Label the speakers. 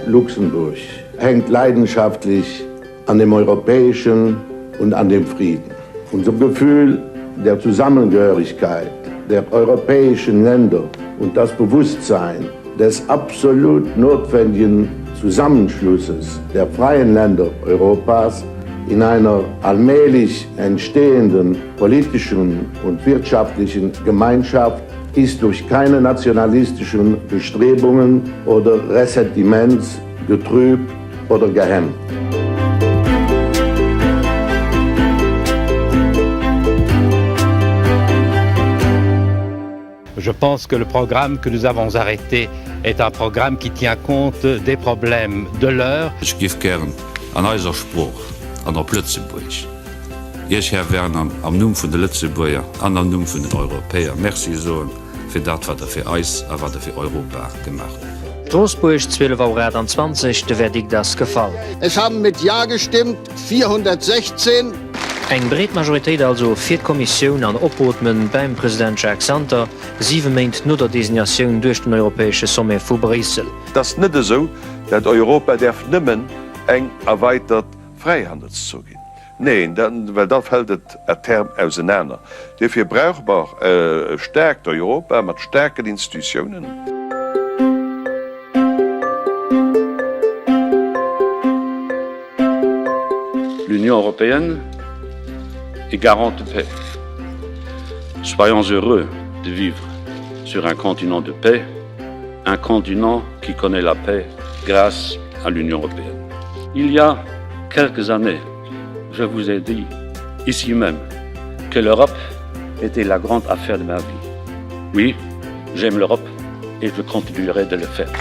Speaker 1: Luxemburg hängt leidenschaftlich an dem Europäischen und an dem Frieden. Unser Gefühl der Zusammengehörigkeit der europäischen Länder und das Bewusstsein des absolut notwendigen Zusammenschlusses der freien Länder Europas in einer allmählich entstehenden politischen und wirtschaftlichen Gemeinschaft ist durch keine nationalistischen Bestrebungen oder Ressentiments getrübt oder gehemmt.
Speaker 2: Je pense que le programme que nous avons arrêté est un programme qui tient compte des problèmes de l'heure.
Speaker 3: Ich gebe gern an unserer Spruch, an der Lützeburg. Ich, Herr Werner, am Namen von den Lützeburger, an am Namen von den Europäern. Merci so für das, was er für uns und was er für Europa gemacht hat.
Speaker 4: Straßburg 12:20 de Verdikt das Gefall.
Speaker 5: Es haben mit Ja gestimmt 416.
Speaker 4: Eng breet Majoritéit also fir d'Kommissioun an Opotmen beim Präsident Jacques Santer 7 Meint no der Designatioun duerch den Europäesche Sommet vu Brüssel.
Speaker 6: Das net so, dat Europa derf nimmen eng erweitert Freihandels zu gehen. Nee, weil dat fällt Term auseinander. Dafür brauchbar stärkt Europa mat stärken Institutionen.
Speaker 7: L'Union européenne est garante de paix. Soyons heureux de vivre sur un continent de paix, un continent qui connaît la paix grâce à l'Union européenne. Il y a quelques années, je vous ai dit, ici même, que l'Europe était la grande affaire de ma vie. Oui, j'aime l'Europe et je continuerai de le faire.